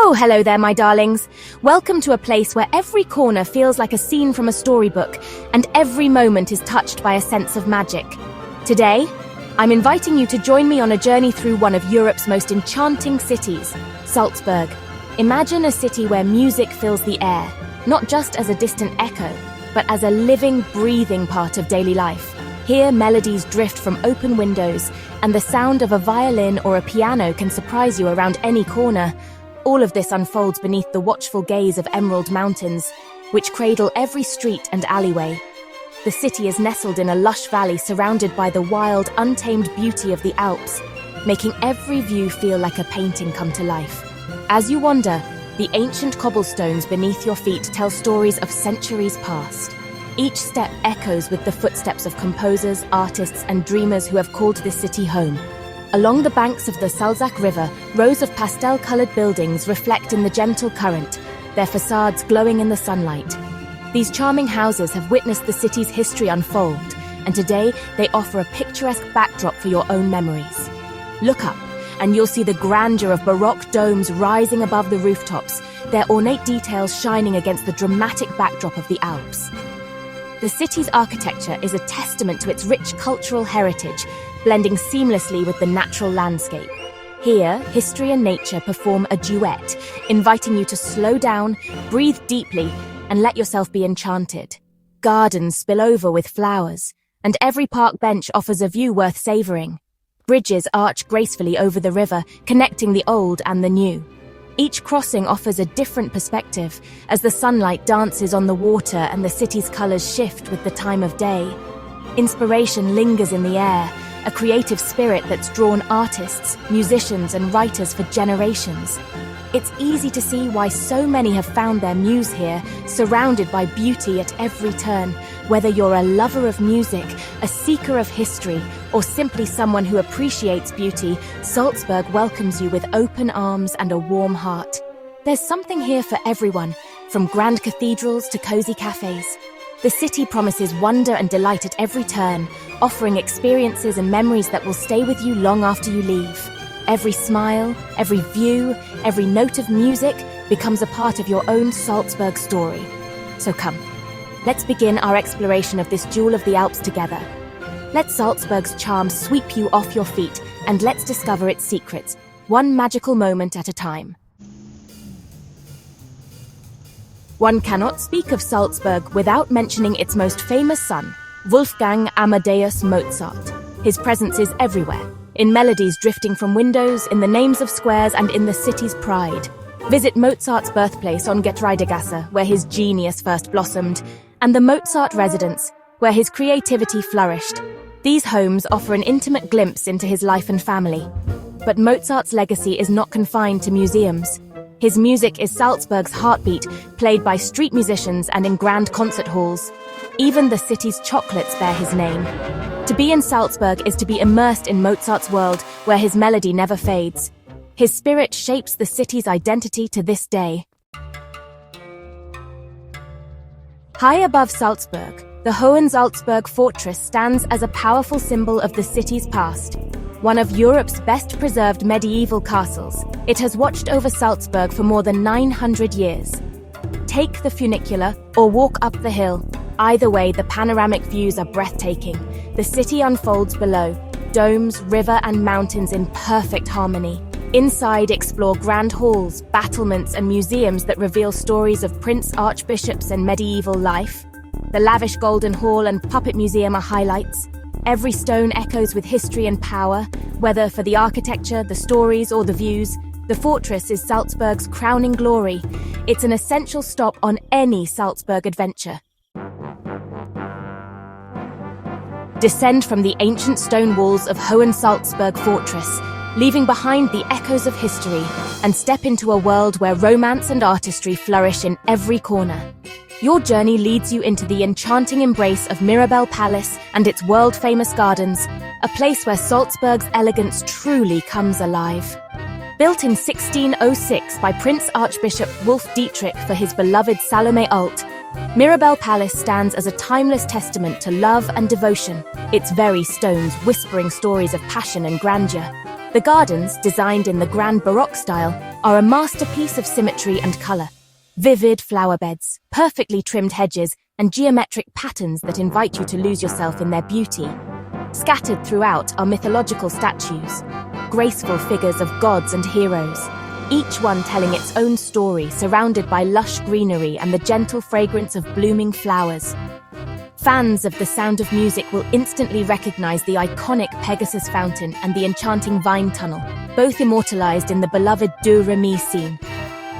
Oh, hello there, my darlings. Welcome to a place where every corner feels like a scene from a storybook, and every moment is touched by a sense of magic. Today, I'm inviting you to join me on a journey through one of Europe's most enchanting cities, Salzburg. Imagine a city where music fills the air, not just as a distant echo, but as a living, breathing part of daily life. Here, melodies drift from open windows, and the sound of a violin or a piano can surprise you around any corner. All of this unfolds beneath the watchful gaze of emerald mountains, which cradle every street and alleyway. The city is nestled in a lush valley surrounded by the wild, untamed beauty of the Alps, making every view feel like a painting come to life. As you wander, the ancient cobblestones beneath your feet tell stories of centuries past. Each step echoes with the footsteps of composers, artists, and dreamers who have called this city home. Along the banks of the Salzburg River, rows of pastel-colored buildings reflect in the gentle current, their facades glowing in the sunlight. These charming houses have witnessed the city's history unfold, and today they offer a picturesque backdrop for your own memories. Look up, and you'll see the grandeur of Baroque domes rising above the rooftops, their ornate details shining against the dramatic backdrop of the Alps. The city's architecture is a testament to its rich cultural heritage, blending seamlessly with the natural landscape. Here, history and nature perform a duet, inviting you to slow down, breathe deeply, and let yourself be enchanted. Gardens spill over with flowers, and every park bench offers a view worth savoring. Bridges arch gracefully over the river, connecting the old and the new. Each crossing offers a different perspective, as the sunlight dances on the water and the city's colors shift with the time of day. Inspiration lingers in the air, a creative spirit that's drawn artists, musicians, and writers for generations. It's easy to see why so many have found their muse here, surrounded by beauty at every turn. Whether you're a lover of music, a seeker of history, or simply someone who appreciates beauty, Salzburg welcomes you with open arms and a warm heart. There's something here for everyone, from grand cathedrals to cozy cafes. The city promises wonder and delight at every turn, offering experiences and memories that will stay with you long after you leave. Every smile, every view, every note of music becomes a part of your own Salzburg story. So come, let's begin our exploration of this jewel of the Alps together. Let Salzburg's charm sweep you off your feet, and let's discover its secrets, one magical moment at a time. One cannot speak of Salzburg without mentioning its most famous son, Wolfgang Amadeus Mozart. His presence is everywhere, in melodies drifting from windows, in the names of squares, and in the city's pride. Visit Mozart's birthplace on Getreidegasse, where his genius first blossomed, and the Mozart residence, where his creativity flourished. These homes offer an intimate glimpse into his life and family. But Mozart's legacy is not confined to museums. His music is Salzburg's heartbeat, played by street musicians and in grand concert halls. Even the city's chocolates bear his name. To be in Salzburg is to be immersed in Mozart's world, where his melody never fades. His spirit shapes the city's identity to this day. High above Salzburg, the Hohensalzburg fortress stands as a powerful symbol of the city's past. One of Europe's best preserved medieval castles, it has watched over Salzburg for more than 900 years. Take the funicular or walk up the hill. Either way, the panoramic views are breathtaking. The city unfolds below, domes, river, and mountains in perfect harmony. Inside, explore grand halls, battlements, and museums that reveal stories of prince, archbishops, and medieval life. The lavish Golden Hall and Puppet Museum are highlights. Every stone echoes with history and power, whether for the architecture, the stories, or the views. The fortress is Salzburg's crowning glory. It's an essential stop on any Salzburg adventure. Descend from the ancient stone walls of Hohensalzburg Fortress, leaving behind the echoes of history, and step into a world where romance and artistry flourish in every corner. Your journey leads you into the enchanting embrace of Mirabell Palace and its world-famous gardens, a place where Salzburg's elegance truly comes alive. Built in 1606 by Prince Archbishop Wolf Dietrich for his beloved Salome Alt, Mirabell Palace stands as a timeless testament to love and devotion, its very stones whispering stories of passion and grandeur. The gardens, designed in the grand Baroque style, are a masterpiece of symmetry and color. Vivid flower beds, perfectly trimmed hedges, and geometric patterns that invite you to lose yourself in their beauty. Scattered throughout are mythological statues, graceful figures of gods and heroes, each one telling its own story, surrounded by lush greenery and the gentle fragrance of blooming flowers. Fans of the sound of music will instantly recognize the iconic Pegasus Fountain and the enchanting Vine Tunnel, both immortalized in the beloved Do Re Mi scene.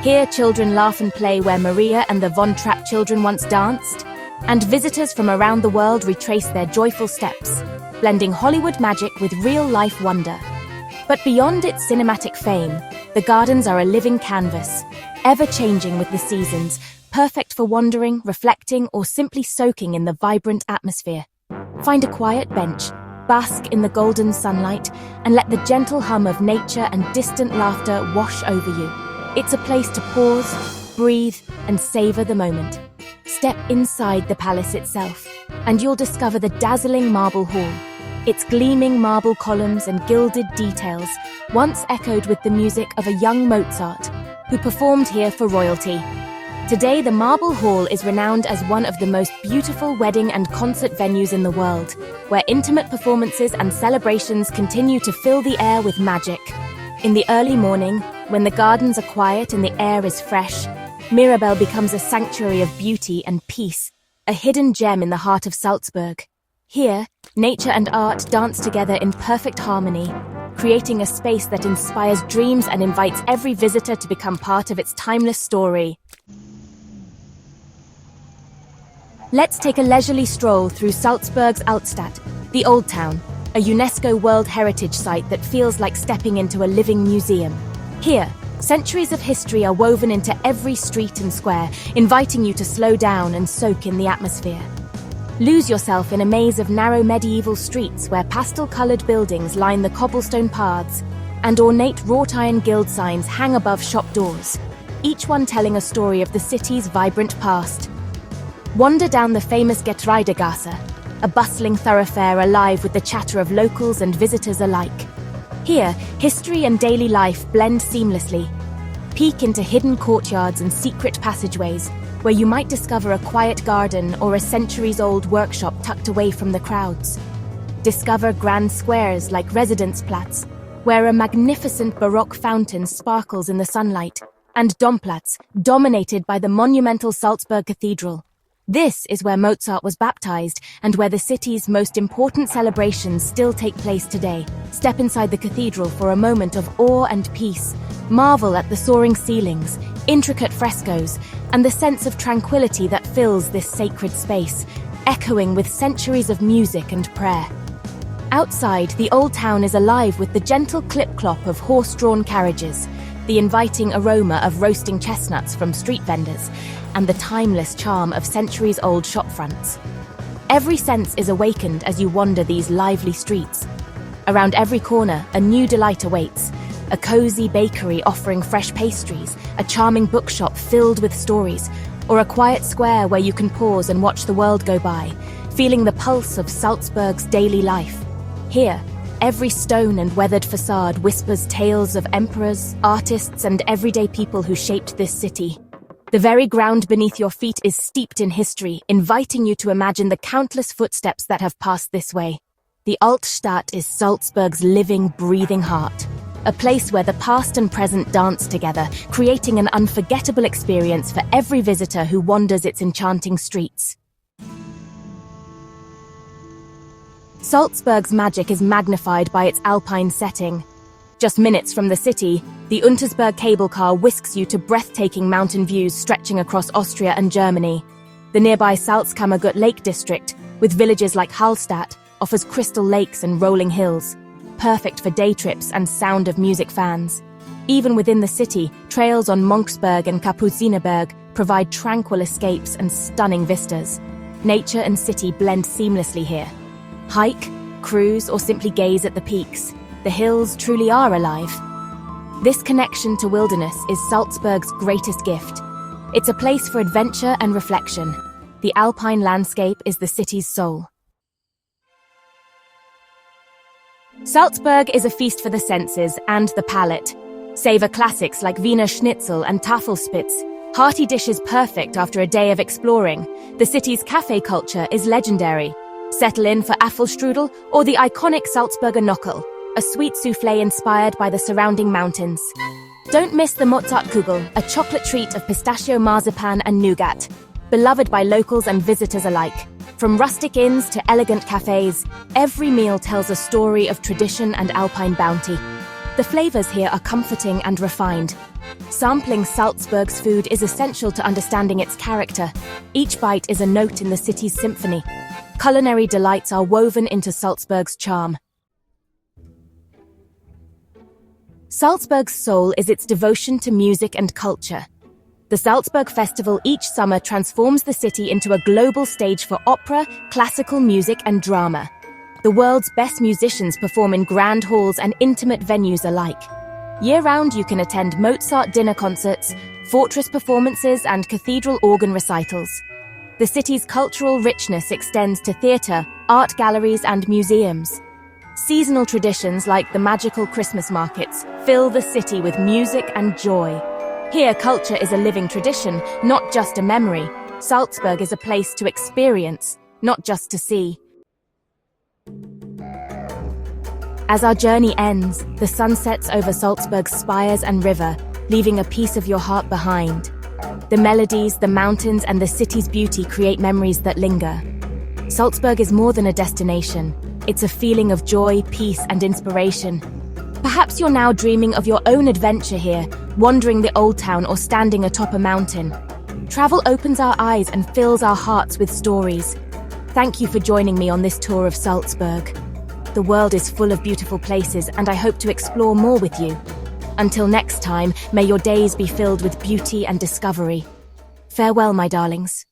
Here, children laugh and play where Maria and the Von Trapp children once danced, and visitors from around the world retrace their joyful steps, blending Hollywood magic with real-life wonder. But beyond its cinematic fame, the gardens are a living canvas, ever-changing with the seasons, perfect for wandering, reflecting, or simply soaking in the vibrant atmosphere. Find a quiet bench, bask in the golden sunlight, and let the gentle hum of nature and distant laughter wash over you. It's a place to pause, breathe, and savor the moment. Step inside the palace itself, and you'll discover the dazzling marble hall. Its gleaming marble columns and gilded details once echoed with the music of a young Mozart, who performed here for royalty. Today, the Marble Hall is renowned as one of the most beautiful wedding and concert venues in the world, where intimate performances and celebrations continue to fill the air with magic. In the early morning, when the gardens are quiet and the air is fresh, Mirabell becomes a sanctuary of beauty and peace, a hidden gem in the heart of Salzburg. Here, nature and art dance together in perfect harmony, creating a space that inspires dreams and invites every visitor to become part of its timeless story. Let's take a leisurely stroll through Salzburg's Altstadt, the Old Town, a UNESCO World Heritage Site that feels like stepping into a living museum. Here, centuries of history are woven into every street and square, inviting you to slow down and soak in the atmosphere. Lose yourself in a maze of narrow medieval streets where pastel-colored buildings line the cobblestone paths and ornate wrought-iron guild signs hang above shop doors, each one telling a story of the city's vibrant past. Wander down the famous Getreidegasse, a bustling thoroughfare alive with the chatter of locals and visitors alike. Here, history and daily life blend seamlessly. Peek into hidden courtyards and secret passageways, where you might discover a quiet garden or a centuries-old workshop tucked away from the crowds. Discover grand squares like Residenzplatz, where a magnificent Baroque fountain sparkles in the sunlight, and Domplatz, dominated by the monumental Salzburg Cathedral. This is where Mozart was baptized and where the city's most important celebrations still take place today. Step inside the cathedral for a moment of awe and peace. Marvel at the soaring ceilings, intricate frescoes, and the sense of tranquility that fills this sacred space, echoing with centuries of music and prayer. Outside, the old town is alive with the gentle clip-clop of horse-drawn carriages, the inviting aroma of roasting chestnuts from street vendors, and the timeless charm of centuries-old shopfronts. Every sense is awakened as you wander these lively streets. Around every corner, a new delight awaits. A cozy bakery offering fresh pastries, a charming bookshop filled with stories, or a quiet square where you can pause and watch the world go by, feeling the pulse of Salzburg's daily life. Here, every stone and weathered facade whispers tales of emperors, artists, and everyday people who shaped this city. The very ground beneath your feet is steeped in history, inviting you to imagine the countless footsteps that have passed this way. The Altstadt is Salzburg's living, breathing heart, a place where the past and present dance together, creating an unforgettable experience for every visitor who wanders its enchanting streets. Salzburg's magic is magnified by its alpine setting. Just minutes from the city, the Untersberg cable car whisks you to breathtaking mountain views stretching across Austria and Germany. The nearby Salzkammergut Lake District, with villages like Hallstatt, offers crystal lakes and rolling hills, perfect for day trips and sound of music fans. Even within the city, trails on Monksberg and Kapuzinerberg provide tranquil escapes and stunning vistas. Nature and city blend seamlessly here. Hike, cruise, or simply gaze at the peaks. The hills truly are alive. This connection to wilderness is Salzburg's greatest gift. It's a place for adventure and reflection. The alpine landscape is the city's soul. Salzburg is a feast for the senses and the palate. Savor classics like Wiener Schnitzel and Tafelspitz, hearty dishes perfect after a day of exploring. The city's cafe culture is legendary. Settle in for Apfelstrudel or the iconic Salzburger Nockel, a sweet soufflé inspired by the surrounding mountains. Don't miss the Mozartkugel, a chocolate treat of pistachio marzipan and nougat, beloved by locals and visitors alike. From rustic inns to elegant cafes, every meal tells a story of tradition and alpine bounty. The flavors here are comforting and refined. Sampling Salzburg's food is essential to understanding its character. Each bite is a note in the city's symphony. Culinary delights are woven into Salzburg's charm. Salzburg's soul is its devotion to music and culture. The Salzburg Festival each summer transforms the city into a global stage for opera, classical music, and drama. The world's best musicians perform in grand halls and intimate venues alike. Year-round, you can attend Mozart dinner concerts, fortress performances, and cathedral organ recitals. The city's cultural richness extends to theatre, art galleries, and museums. Seasonal traditions like the magical Christmas markets fill the city with music and joy. Here, culture is a living tradition, not just a memory. Salzburg is a place to experience, not just to see. As our journey ends, the sun sets over Salzburg's spires and river, leaving a piece of your heart behind. The melodies, the mountains, and the city's beauty create memories that linger. Salzburg is more than a destination. It's a feeling of joy, peace, and inspiration. Perhaps you're now dreaming of your own adventure here, wandering the old town or standing atop a mountain. Travel opens our eyes and fills our hearts with stories. Thank you for joining me on this tour of Salzburg. The world is full of beautiful places, and I hope to explore more with you. Until next time, may your days be filled with beauty and discovery. Farewell, my darlings.